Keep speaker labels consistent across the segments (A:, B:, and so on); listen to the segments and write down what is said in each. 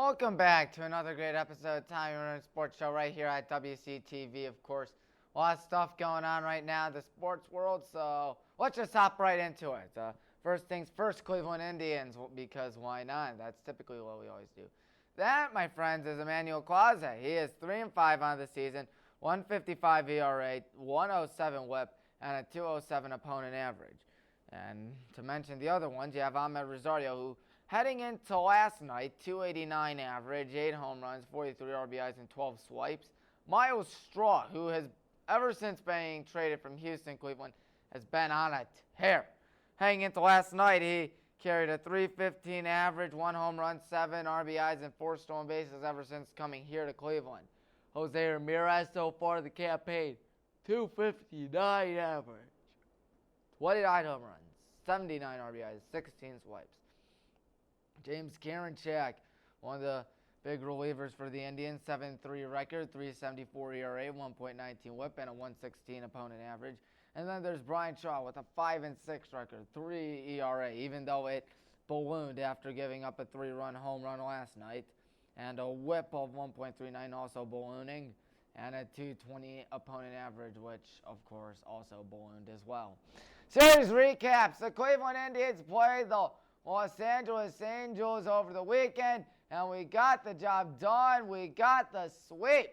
A: Welcome back to another great episode of Tommy Maroon Sports Show right here at WCTV, of course. A lot of stuff going on right now in the sports world, so let's just hop right into it. First things first, Cleveland Indians, because why not? That's typically what we always do. That, my friends, is Emmanuel Clase. He is 3-5 on the season, 155 ERA, 107 WHIP, and a 207 opponent average. And to mention the other ones, you have Ahmed Rosario, who heading into last night, 289 average, 8 home runs, 43 RBIs, and 12 swipes. Miles Straw, who has, ever since being traded from Houston, Cleveland, has been on a tear. Heading into last night, he carried a 315 average, 1 home run, 7 RBIs, and 4 stolen bases ever since coming here to Cleveland. Jose Ramirez so far the campaign, 259 average, 29 home runs, 79 RBIs, 16 swipes. James Karinchak, one of the big relievers for the Indians, 7-3 record, 3.74 ERA, 1.19 WHIP, and a 1.16 opponent average. And then there's Brian Shaw with a 5-6 record, 3 ERA, even though it ballooned after giving up a 3-run home run last night, and a WHIP of 1.39 also ballooning, and a 2.20 opponent average, which of course also ballooned as well. Series recaps: the Cleveland Indians played the Los Angeles Angels over the weekend, and we got the job done. We got the sweep,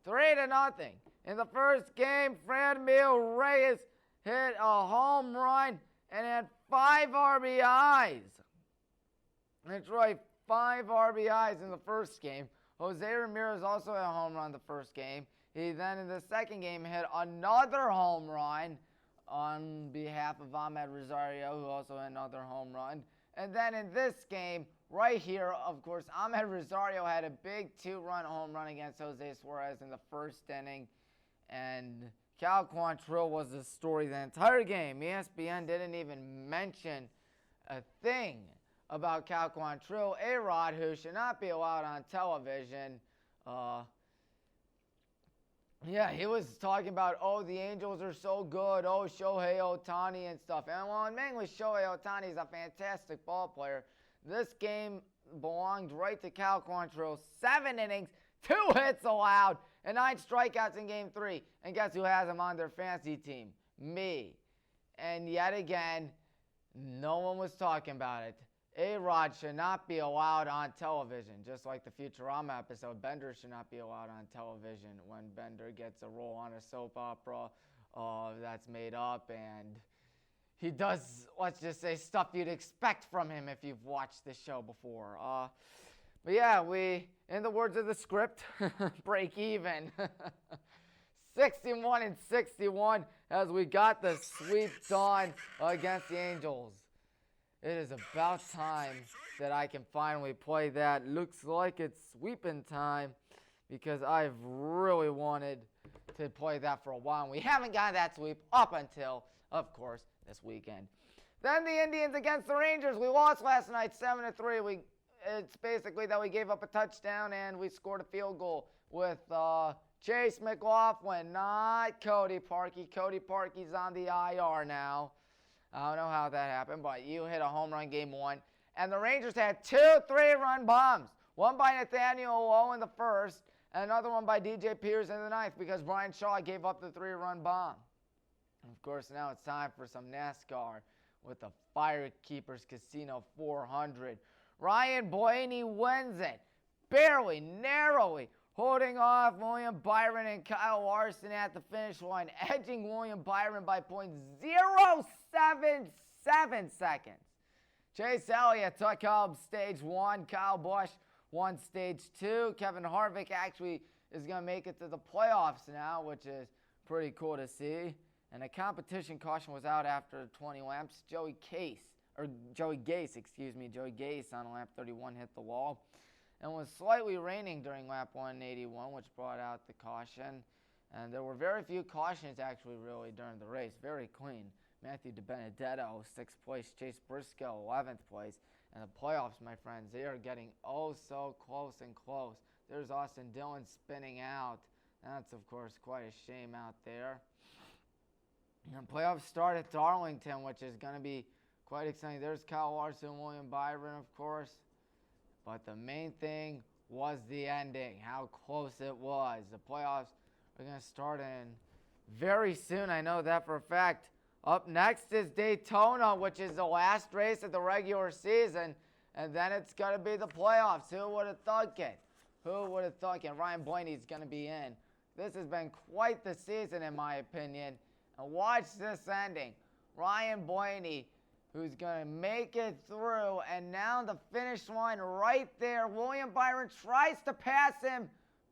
A: 3-0. In the first game, Franmil Reyes hit a home run and had 5 RBIs. That's right, 5 RBIs in the first game. Jose Ramirez also hit a home run the first game. He then in the second game hit another home run on behalf of Ahmed Rosario, who also hit another home run. And then in this game, right here, of course, Ahmed Rosario had a big 2-run home run against Jose Suarez in the first inning. And Cal Quantrill was the story the entire game. ESPN didn't even mention a thing about Cal Quantrill, A-Rod, who should not be allowed on television. Yeah, he was talking about, the Angels are so good, Shohei Ohtani and stuff. And well, mainly Shohei Ohtani is a fantastic ball player. This game belonged right to Cal Quantrill. 7 innings, 2 hits allowed, and 9 strikeouts in Game 3. And guess who has him on their fantasy team? Me. And yet again, no one was talking about it. A-Rod should not be allowed on television. Just like the Futurama episode, Bender should not be allowed on television when Bender gets a role on a soap opera that's made up, and he does, let's just say, stuff you'd expect from him if you've watched this show before. But yeah, we, in the words of the script, break even. 61-61 as we got the sweep done against the Angels. It is about time that I can finally play that. Looks like it's sweeping time because I've really wanted to play that for a while. And we haven't gotten that sweep up until, of course, this weekend. Then the Indians against the Rangers. We lost last night 7-3. It's basically that we gave up a touchdown and we scored a field goal with Chase McLaughlin, not Cody Parkey. Cody Parkey's on the IR now. I don't know how that happened, but you hit a home run Game 1. And the Rangers had 2 3-run bombs. One by Nathaniel Lowe in the first, and another one by DJ Peters in the ninth because Brian Shaw gave up the 3-run bomb. And of course, now it's time for some NASCAR with the Firekeepers Casino 400. Ryan Blaney wins it, barely, narrowly, holding off William Byron and Kyle Larson at the finish line, edging William Byron by .077 seconds. Chase Elliott took home stage 1. Kyle Busch won stage 2. Kevin Harvick actually is going to make it to the playoffs now, which is pretty cool to see. And a competition caution was out after 20 laps. Joey Gase on lap 31 hit the wall. And was slightly raining during lap 181, which brought out the caution. And there were very few cautions actually really during the race. Very clean. Matthew DiBenedetto, 6th place. Chase Briscoe, 11th place. And the playoffs, my friends, they are getting so close and close. There's Austin Dillon spinning out. That's, of course, quite a shame out there. And playoffs start at Darlington, which is going to be quite exciting. There's Kyle Larson, William Byron, of course. But the main thing was the ending, how close it was. The playoffs are going to start in very soon. I know that for a fact. Up next is Daytona, which is the last race of the regular season. And then it's going to be the playoffs. Who would have thunk it? Who would have thunk it? Ryan Blaney's going to be in. This has been quite the season, in my opinion. And watch this ending. Ryan Blaney, who's going to make it through. And now the finish line right there. William Byron tries to pass him,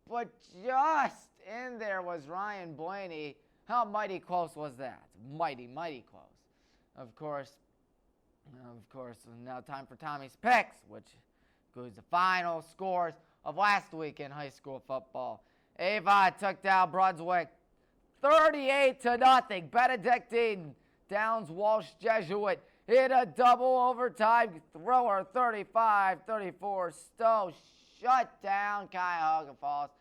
A: but just in there was Ryan Blaney. How mighty close was that? Mighty, mighty close. Of course, now time for Tommy's picks, which includes the final scores of last week in high school football. Avon took down Brunswick 38-0. Benedictine downs Walsh Jesuit. Hit a double overtime thriller, 35-34. Stowe shut down Cuyahoga Falls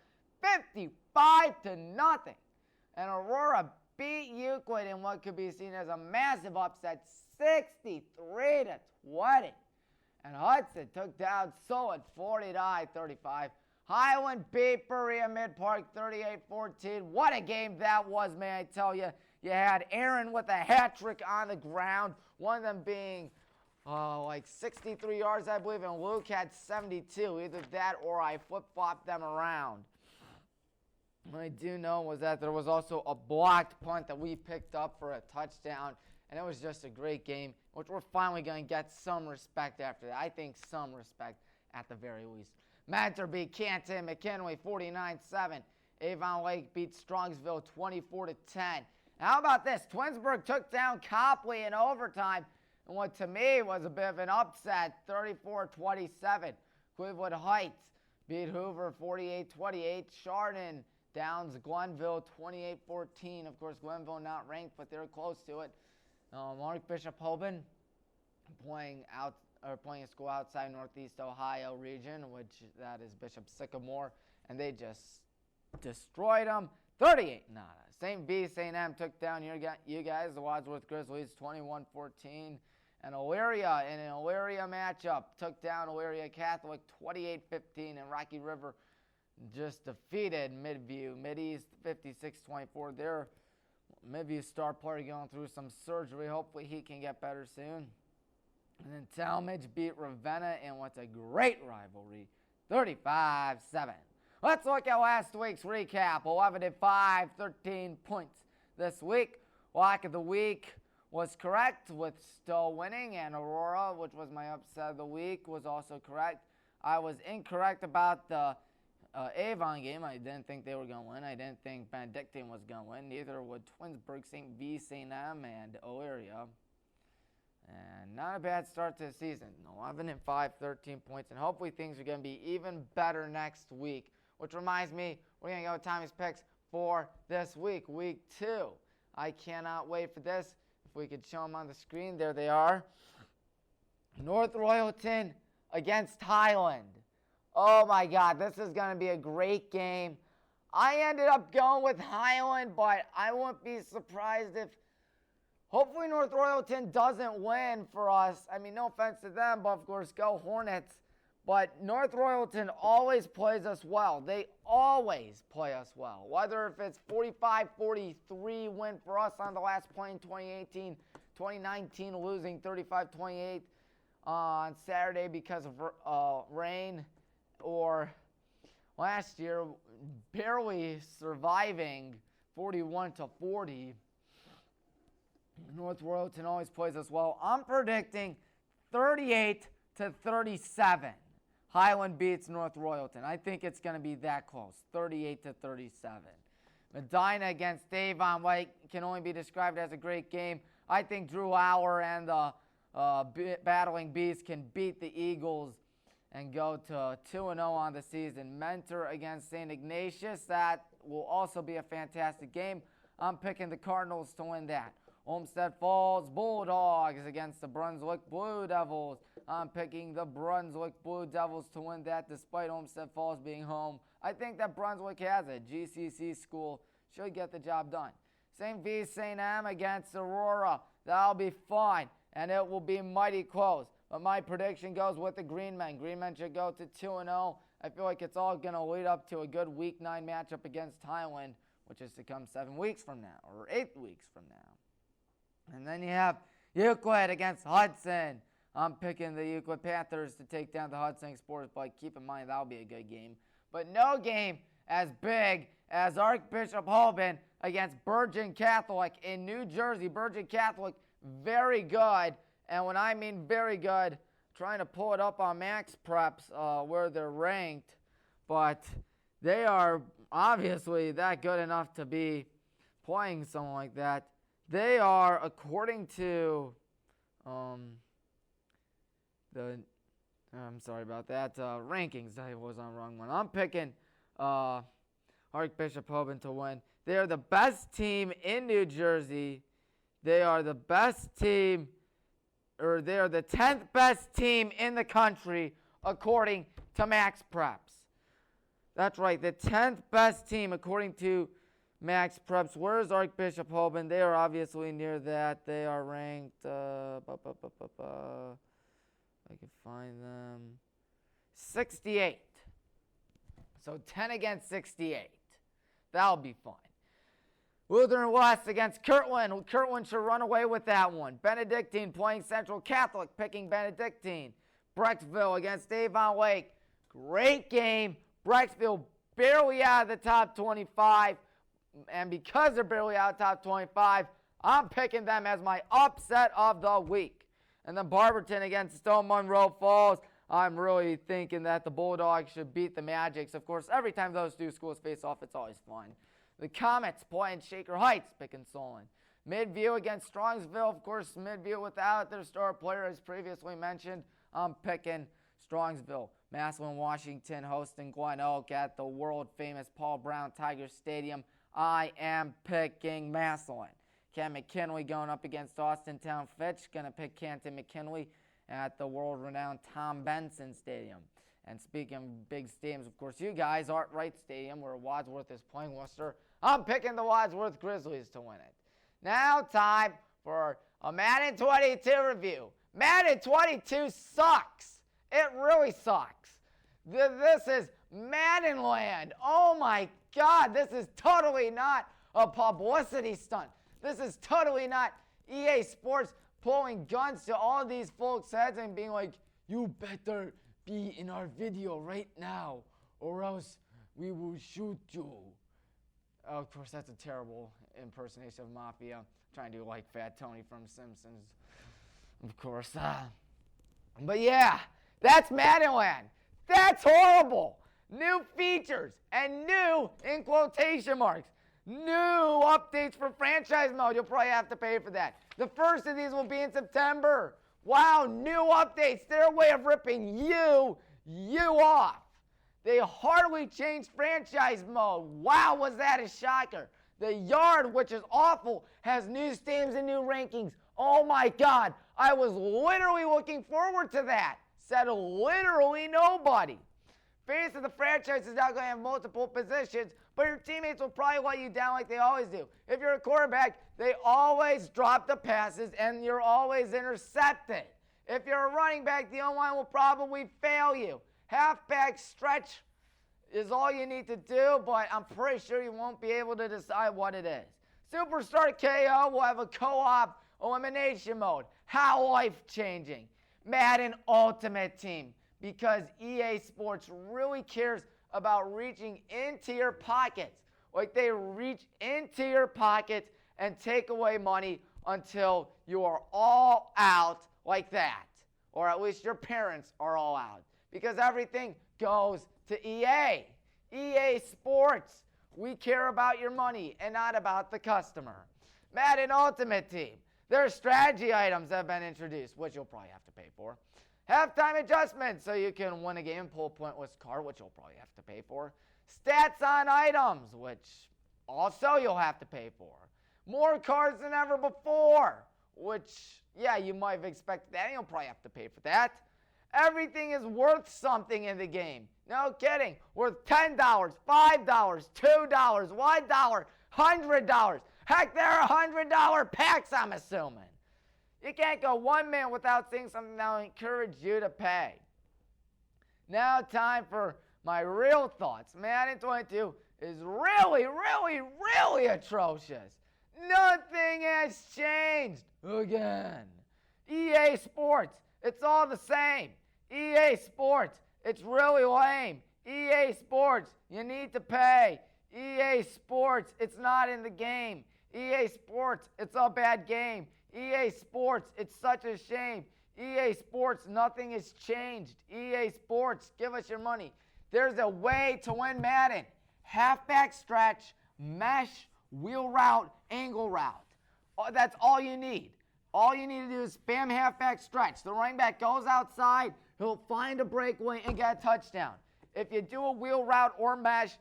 A: 55-0. And Aurora beat Euclid in what could be seen as a massive upset, 63-20. And Hudson took down Solon 40-35. Highland beat Berea Mid-Park 38-14. What a game that was, may I tell you. You had Aaron with a hat trick on the ground, one of them being like 63 yards, I believe, and Luke had 72. Either that or I flip-flopped them around. What I do know was that there was also a blocked punt that we picked up for a touchdown, and it was just a great game, which we're finally going to get some respect after that. I think some respect at the very least. Mentor beat Canton McKinley 49-7. Avon Lake beat Strongsville 24-10. How about this? Twinsburg took down Copley in overtime, and what to me was a bit of an upset, 34-27. Cleveland Heights beat Hoover 48-28. Chardon downs Glenville 28-14. Of course, Glenville not ranked, but they're close to it. Mark Bishop Hoban playing a school outside Northeast Ohio region, which that is Bishop Sycamore, and they just destroyed them 38-0. St. B. St. M took down you guys, the Wadsworth Grizzlies, 21-14. And Elyria, in an Elyria matchup, took down Elyria Catholic 28-15. And Rocky River just defeated Mideast 56-24. Their Midview star player going through some surgery. Hopefully he can get better soon. And then Talmadge beat Ravenna in what's a great rivalry, 35-7. Let's look at last week's recap. 11-5, 13 points this week. Lock of the week was correct with Stowe winning, and Aurora, which was my upset of the week, was also correct. I was incorrect about the Avon game. I didn't think they were going to win. I didn't think Benedictine was going to win. Neither would Twinsburg, St. V, St. M, and Elyria. And not a bad start to the season. 11-5, 13 points, and hopefully things are going to be even better next week. Which reminds me, we're going to go with Tommy's picks for this week, week 2. I cannot wait for this. If we could show them on the screen, there they are. North Royalton against Highland. Oh my God, this is going to be a great game. I ended up going with Highland, but I wouldn't be surprised if hopefully North Royalton doesn't win for us. I mean, no offense to them, but of course, go Hornets. But North Royalton always plays us well. They always play us well. Whether if it's 45-43 win for us on the last play in 2018, 2019 losing 35-28 on Saturday because of rain, or last year barely surviving 41-40. North Royalton always plays us well. I'm predicting 38-37. Highland beats North Royalton. I think it's going to be that close, 38-37. Medina against Avon Lake can only be described as a great game. I think Drew Hour and the Battling Bees can beat the Eagles and go to 2-0 on the season. Mentor against St. Ignatius. That will also be a fantastic game. I'm picking the Cardinals to win that. Olmsted Falls Bulldogs against the Brunswick Blue Devils. I'm picking the Brunswick Blue Devils to win that despite Olmsted Falls being home. I think that Brunswick has it. GCC school should get the job done. St. V. St. M against Aurora. That'll be fun, and it will be mighty close. But my prediction goes with the Green Men. Green Men should go to 2-0. I feel like it's all going to lead up to a good Week 9 matchup against Highland, which is to come 7 weeks from now, or 8 weeks from now. And then you have Euclid against Hudson. I'm picking the Euclid Panthers to take down the Hudson Explorers, but keep in mind that'll be a good game. But no game as big as Archbishop Holben against Bergen Catholic in New Jersey. Bergen Catholic, very good. And when I mean very good, trying to pull it up on Max Preps where they're ranked. But they are obviously that good enough to be playing someone like that. They are, according to I'm sorry about that, rankings. I was on the wrong one. I'm picking Archbishop Holben to win. They are the best team in New Jersey. They are the best team, or they are the 10th best team in the country, according to Max Preps. That's right, the 10th best team, according to Max Preps. Where's Archbishop Holben? They are obviously near that. They are ranked, I can find them, 68. So 10 against 68. That'll be fun. Lutheran West against Kirtland. Kirtland should run away with that one. Benedictine playing Central Catholic, picking Benedictine. Brecksville against Avon Lake. Great game. Brecksville barely out of the top 25. And because they're barely out of the top 25, I'm picking them as my upset of the week. And then Barberton against Stone Monroe Falls. I'm really thinking that the Bulldogs should beat the Magics. Of course, every time those two schools face off, it's always fun. The Comets playing Shaker Heights, picking Solon. Midview against Strongsville. Of course, Midview without their star player, as previously mentioned. I'm picking Strongsville. Massillon, Washington hosting Glen Oak at the world-famous Paul Brown Tiger Stadium. I am picking Massillon. Ken McKinley going up against Austintown Fitch. Going to pick Canton McKinley at the world-renowned Tom Benson Stadium. And speaking of big stadiums, of course, you guys, Art Wright Stadium, where Wadsworth is playing Worcester. I'm picking the Wadsworth Grizzlies to win it. Now time for a Madden 22 review. Madden 22 sucks. It really sucks. This is Madden land. Oh my God, this is totally not a publicity stunt. This is totally not EA Sports pulling guns to all these folks' heads and being like, you better be in our video right now or else we will shoot you. Of course, that's a terrible impersonation of Mafia. I'm trying to do like Fat Tony from Simpsons, of course. But yeah, that's Maddenland. That's horrible. New features and new, in quotation marks, new updates for franchise mode. You'll probably have to pay for that. The first of these will be in September. Wow, new updates. Their way of ripping you off. They hardly changed franchise mode. Wow, was that a shocker. The Yard, which is awful, has new stadiums and new rankings. Oh my God, I was literally looking forward to that. Said literally nobody. Face of the franchise is now going to have multiple positions, but your teammates will probably let you down like they always do. If you're a quarterback, they always drop the passes and you're always intercepted. If you're a running back, the O-line will probably fail you. Halfback stretch is all you need to do, but I'm pretty sure you won't be able to decide what it is. Superstar KO will have a co-op elimination mode. How life-changing. Madden Ultimate Team, because EA Sports really cares about reaching into your pockets. Like they reach into your pockets and take away money until you are all out like that. Or at least your parents are all out. Because everything goes to EA. EA Sports. We care about your money and not about the customer. Madden Ultimate Team. There are strategy items that have been introduced, which you'll probably have to pay for. Halftime adjustments, so you can win a game, pull a pointless card, which you'll probably have to pay for. Stats on items, which also you'll have to pay for. More cards than ever before, which, yeah, you might have expected that, and you'll probably have to pay for that. Everything is worth something in the game. No kidding. Worth $10, $5, $2, $1, $100. Heck, there are $100 packs, I'm assuming. You can't go 1 minute without seeing something that will encourage you to pay. Now time for my real thoughts. Madden 22 is really, really, really atrocious. Nothing has changed again. EA Sports, it's all the same. EA Sports, it's really lame. EA Sports, you need to pay. EA Sports, it's not in the game. EA Sports, it's a bad game. EA Sports, it's such a shame. EA Sports, nothing has changed. EA Sports, give us your money. There's a way to win Madden. Halfback stretch, mesh, wheel route, angle route. That's all you need. All you need to do is spam halfback stretch. The running back goes outside, he'll find a breakaway and get a touchdown. If you do a wheel route or mesh,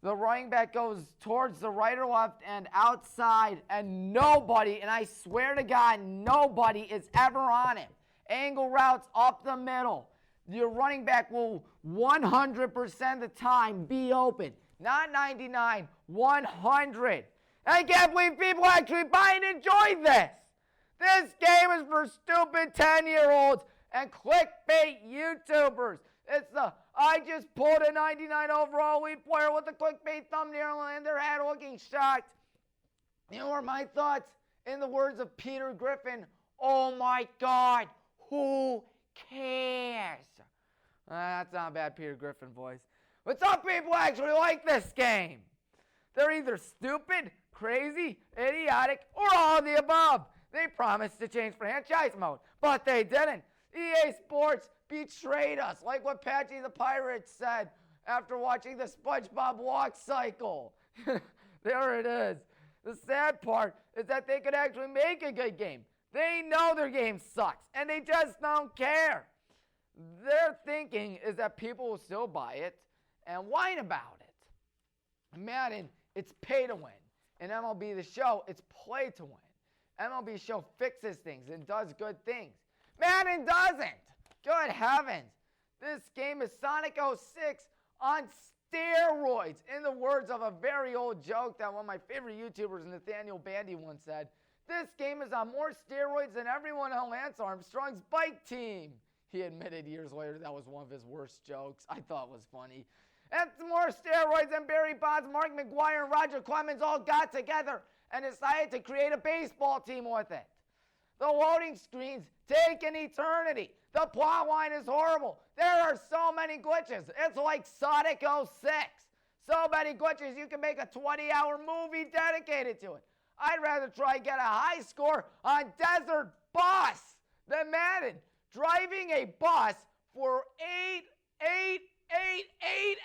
A: the running back goes towards the right or left and outside, and nobody, and I swear to God, nobody is ever on him. Angle routes up the middle. Your running back will 100% of the time be open. Not 99, 100. I can't believe people actually buy and enjoy this. This game is for stupid 10-year-olds and clickbait YouTubers. It's the, I just pulled a 99 overall elite player with a clickbait thumbnail and their head looking shocked. You know what are my thoughts? In the words of Peter Griffin, oh my God, who cares? That's not a bad Peter Griffin voice. But some people actually like this game. They're either stupid, crazy, idiotic, or all of the above. They promised to change franchise mode, but they didn't. EA Sports betrayed us, like what Patchy the Pirate said after watching the SpongeBob walk cycle. There it is. The sad part is that they could actually make a good game. They know their game sucks, and they just don't care. Their thinking is that people will still buy it and whine about it. Madden, it's pay to win. In MLB The Show, it's play to win. MLB Show fixes things and does good things. Madden doesn't. Good heavens. This game is Sonic 06 on steroids. In the words of a very old joke that one of my favorite YouTubers, Nathaniel Bandy, once said, this game is on more steroids than everyone on Lance Armstrong's bike team. He admitted years later that was one of his worst jokes. I thought it was funny. And more steroids than Barry Bonds, Mark McGuire, and Roger Clemens all got together and decided to create a baseball team with it. The loading screens take an eternity. The plot line is horrible. There are so many glitches. It's like Sonic 06. So many glitches you can make a 20-hour movie dedicated to it. I'd rather try and get a high score on Desert Bus than Madden. Driving a bus for 8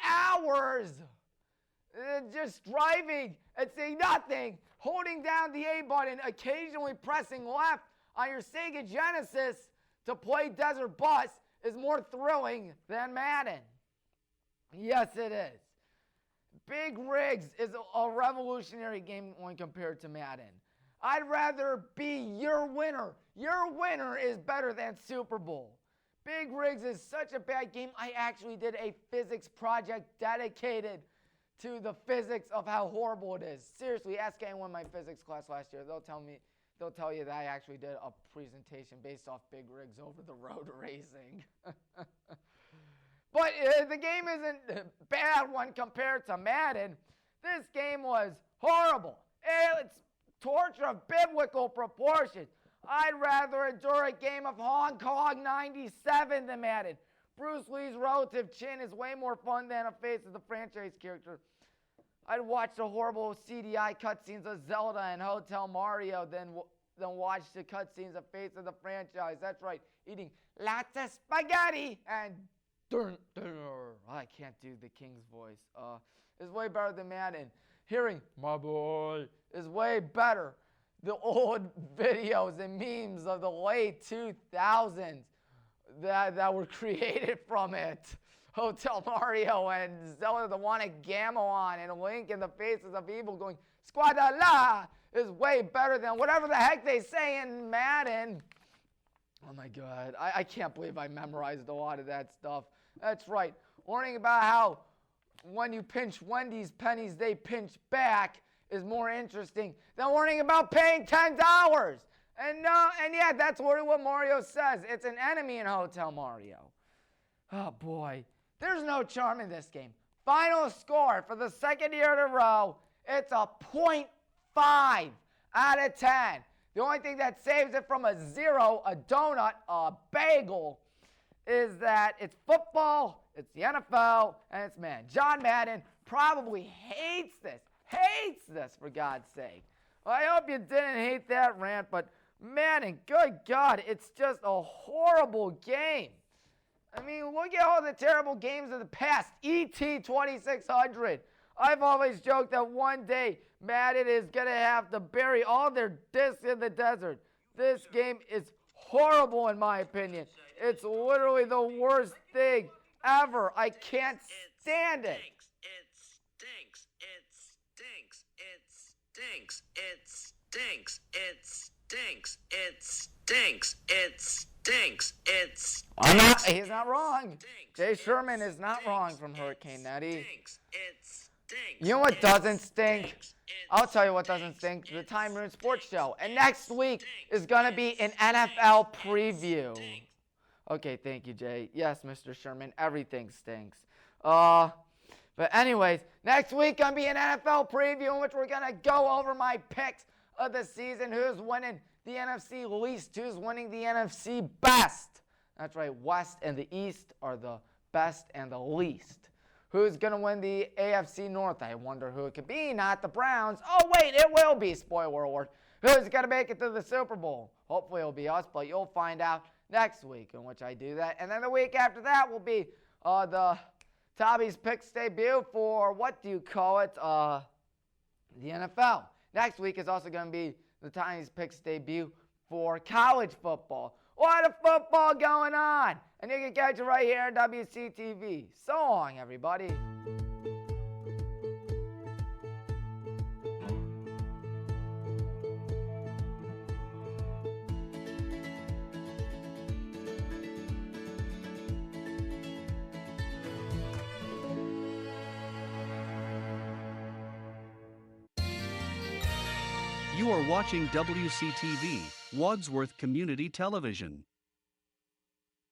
A: hours. Just driving and saying nothing, holding down the A button, occasionally pressing left on your Sega Genesis to play Desert Bus is more thrilling than Madden. Yes, it is. Big Rigs is a revolutionary game when compared to Madden. I'd rather be your winner. Your winner is better than Super Bowl. Big Rigs is such a bad game, I actually did a physics project dedicated to the physics of how horrible it is. Seriously, ask anyone in my physics class last year. They'll tell you that I actually did a presentation based off Big Rigs over the road racing. But the game isn't bad when compared to Madden. This game was horrible. It's torture of biblical proportions. I'd rather endure a game of Hong Kong 97 than Madden. Bruce Lee's relative chin is way more fun than a face of the franchise character. I'd watch the horrible CDI cutscenes of Zelda and Hotel Mario than watch the cutscenes of Face of the franchise. That's right, eating lots of spaghetti and I can't do the King's voice. Is way better than Madden. Hearing my boy is way better. The old videos and memes of the late 2000s that were created from it. Hotel Mario and Zelda the One at Gamelon and Link in the Faces of Evil going Squadala is way better than whatever the heck they say in Madden. Oh my God, I can't believe I memorized a lot of that stuff. That's right, learning about how when you pinch Wendy's pennies, they pinch back is more interesting than learning about paying $10. And no, and yeah, that's what Mario says. It's an enemy in Hotel Mario. Oh boy, there's no charm in this game. Final score for the second year in a row, it's a .5 out of 10. The only thing that saves it from a 0, a donut, a bagel, is that it's football, it's the NFL, and it's Madden. John Madden probably hates this for God's sake. Well, I hope you didn't hate that rant, but Madden, good God, it's just a horrible game. I mean, look at all the terrible games of the past. E.T. 2600. I've always joked that one day Madden is going to have to bury all their discs in the desert. This game is horrible in my opinion. It's literally the worst thing ever. I can't stand it.
B: It stinks. It stinks. It stinks. It stinks. It stinks. It stinks. It stinks. It stinks.
A: He's not wrong. Jay Sherman is not wrong from Hurricane Nettie. You know what doesn't stink? I'll tell you what doesn't stink. The Tommy Maroon Sports Show. And next week is going to be an NFL preview. Okay, thank you, Jay. Yes, Mr. Sherman, everything stinks. But anyways, next week going to be an NFL preview in which we're going to go over my picks of the season. Who's winning the NFC least? Who's winning the NFC best? That's right, West and the East are the best and the least. Who's going to win the AFC North? I wonder who it could be. Not the Browns. Oh, wait, it will be. Spoiler alert. Who's going to make it to the Super Bowl? Hopefully it'll be us, but you'll find out next week in which I do that. And then the week after that will be the Tommy's Picks debut for, what do you call it, the NFL. Next week is also going to be the Tommy's Picks debut for college football. A lot of football going on. And you can catch it right here on WCTV. So long, everybody.
C: You are watching WCTV, Wadsworth Community Television.